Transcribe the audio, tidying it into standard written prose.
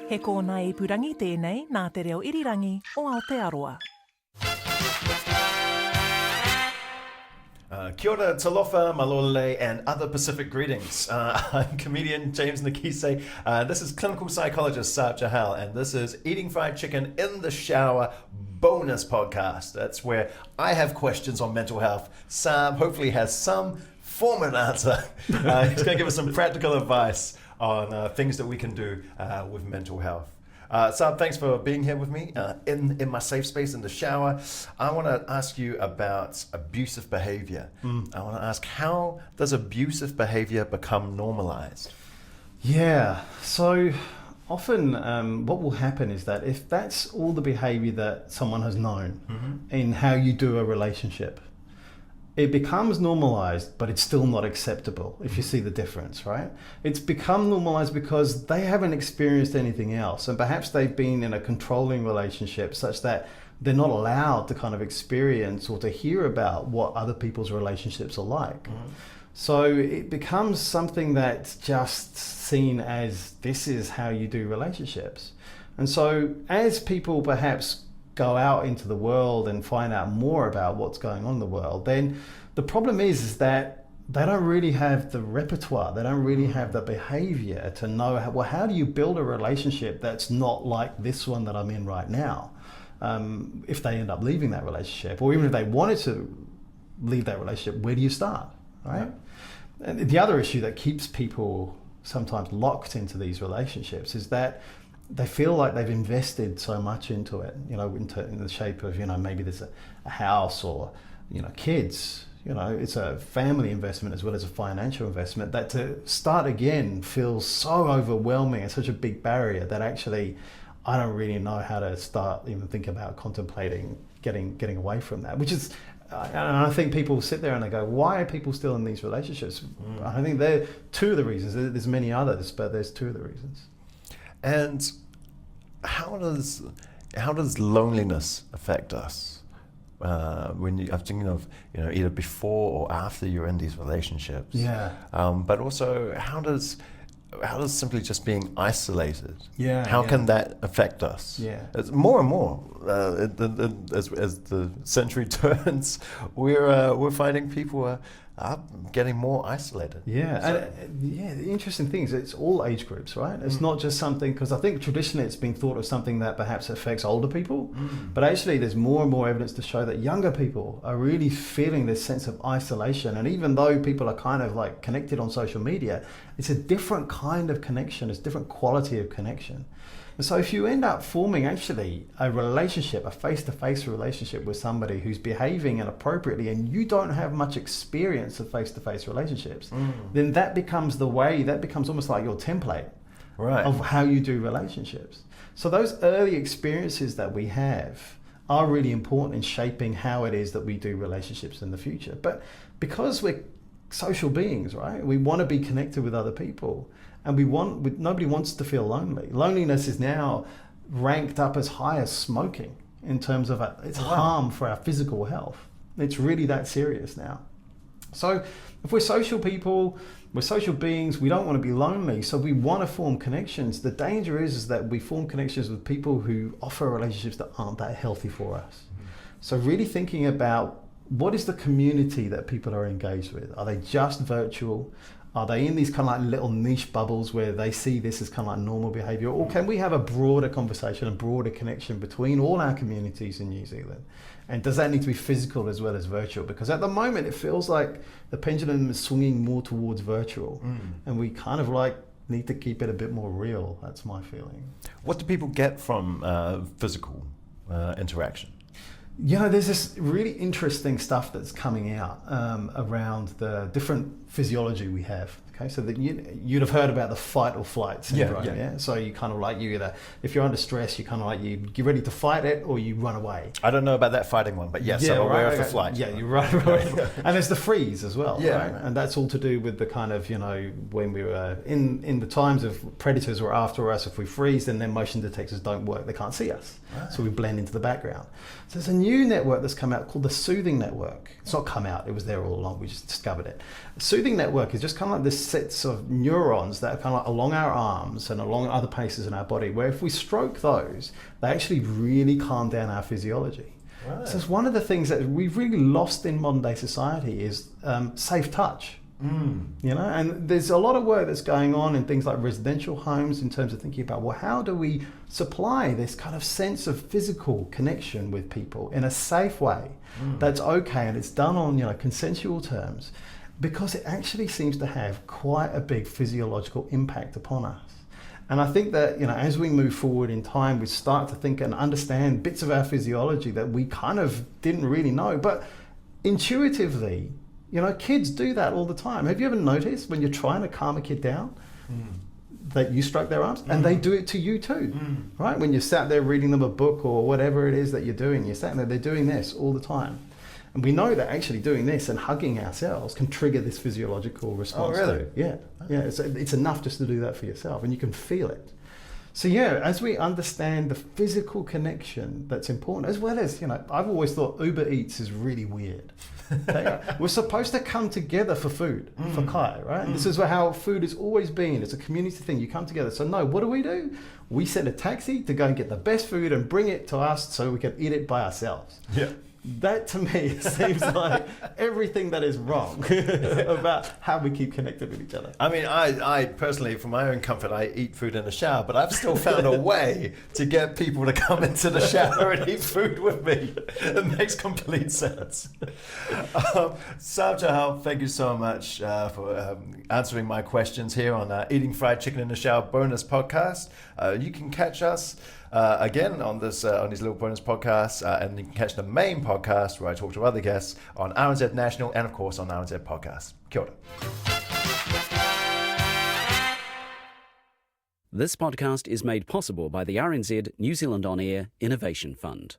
He kōna ipurangi tēnei nā te reo irirangi o Aotearoa. Kia ora, talofa, malole, and other Pacific greetings. I'm comedian James Nakise. This is clinical psychologist Sarb Johal, and this is Eating Fried Chicken in the Shower bonus podcast. That's where I have questions on mental health. Sarb hopefully has some form of an answer. He's going to give us some practical advice on things that we can do with mental health. Sarb, thanks for being here with me in my safe space in the shower. I want to ask you about abusive behavior. I want to ask, how does abusive behavior become normalized? Yeah, so often what will happen is that if that's all the behavior that someone has known in how you do a relationship, it becomes normalized, but it's still not acceptable if you see the difference, right? It's become normalized because they haven't experienced anything else, and perhaps they've been in a controlling relationship such that they're not allowed to kind of experience or to hear about what other people's relationships are like. So it becomes something that's just seen as this is how you do relationships. And so as people perhaps go out into the world and find out more about what's going on in the world, then the problem is that they don't really have the repertoire, they don't really have the behavior to know how do you build a relationship that's not like this one that I'm in right now, if they end up leaving that relationship, or even if they wanted to leave that relationship, where do you start, right? And the other issue that keeps people sometimes locked into these relationships is that they feel like they've invested so much into it, in the shape of, maybe there's a house or, kids, it's a family investment as well as a financial investment, that to start again feels so overwhelming and such a big barrier that actually I don't really know how to start even think about contemplating getting away from that, which is, and I think people sit there and they go, why are people still in these relationships? I think they're two of the reasons. There's many others, but there's two of the reasons. And how does loneliness affect us? I'm thinking of either before or after you're in these relationships. Yeah. But also, how does simply just being isolated? Yeah. How can that affect us? Yeah. It's more and more as the century turns, we're finding people are getting more isolated. Yeah, so, and the interesting thing is it's all age groups, right? It's not just something, because I think traditionally it's been thought of something that perhaps affects older people, but actually there's more and more evidence to show that younger people are really feeling this sense of isolation. And even though people are kind of like connected on social media, it's a different kind of connection, it's a different quality of connection. And so if you end up forming actually a relationship, a face-to-face relationship with somebody who's behaving inappropriately and you don't have much experience of face-to-face relationships, then that becomes almost like your template of how you do relationships. So those early experiences that we have are really important in shaping how it is that we do relationships in the future. But because we're social beings, right? We want to be connected with other people. And nobody wants to feel lonely. Loneliness is now ranked up as high as smoking in terms of its harm for our physical health. It's really that serious now. So if we're social people, we're social beings, we don't want to be lonely, so we want to form connections. The danger is that we form connections with people who offer relationships that aren't that healthy for us. So really thinking about what is the community that people are engaged with? Are they just virtual? Are they in these kind of like little niche bubbles where they see this as kind of like normal behavior? Or can we have a broader conversation, a broader connection between all our communities in New Zealand? And does that need to be physical as well as virtual? Because at the moment, it feels like the pendulum is swinging more towards virtual. And we kind of like need to keep it a bit more real. That's my feeling. What do people get from physical interaction? There's this really interesting stuff that's coming out around the different physiology we have. Okay, so that you'd have heard about the fight or flight syndrome. Yeah. So you kind of like if you're under stress, you kind of like you're ready to fight it or you run away. I don't know about that fighting one, but yes, I'm aware of the flight. Yeah, you run away. And there's the freeze as well. Yeah, right? And that's all to do with the kind of when we were in the times of predators were after us. If we freeze, then their motion detectors don't work. They can't see us, so we blend into the background. So there's a new network that's come out called the Soothing Network. It's not come out; it was there all along. We just discovered it. The Soothing Network is just kind of like this sets of neurons that are kind of like along our arms and along other places in our body, where if we stroke those, they actually really calm down our physiology. Right. So it's one of the things that we've really lost in modern day society is safe touch. You know, and there's a lot of work that's going on in things like residential homes in terms of thinking about, well, how do we supply this kind of sense of physical connection with people in a safe way that's okay, and it's done on, you know, consensual terms, because it actually seems to have quite a big physiological impact upon us. And I think that, you know, as we move forward in time, we start to think and understand bits of our physiology that we kind of didn't really know, but intuitively, you know, kids do that all the time. Have you ever noticed when you're trying to calm a kid down that you stroke their arms? And they do it to you too, right? When you're sat there reading them a book or whatever it is that you're doing, you're sat there, they're doing this all the time. And we know that actually doing this and hugging ourselves can trigger this physiological response. Oh, really? Too. Yeah. Yeah, it's enough just to do that for yourself, and you can feel it. So yeah, as we understand the physical connection that's important, as well as, you know, I've always thought Uber Eats is really weird. Okay? We're supposed to come together for food, for Kai, right? This is how food has always been. It's a community thing. You come together. So no, what do? We send a taxi to go and get the best food and bring it to us so we can eat it by ourselves. Yeah. That to me seems like everything that is wrong about how we keep connected with each other. I mean, I personally, for my own comfort, I eat food in the shower, but I've still found a way to get people to come into the shower and eat food with me. It makes complete sense. Sarb Johal, thank you so much for answering my questions here on Eating Fried Chicken in the Shower bonus podcast. You can catch us again on these little bonus podcasts, and you can catch the main podcast where I talk to other guests on RNZ National and of course on RNZ Podcast. Kia ora. This podcast is made possible by the RNZ New Zealand On Air Innovation Fund.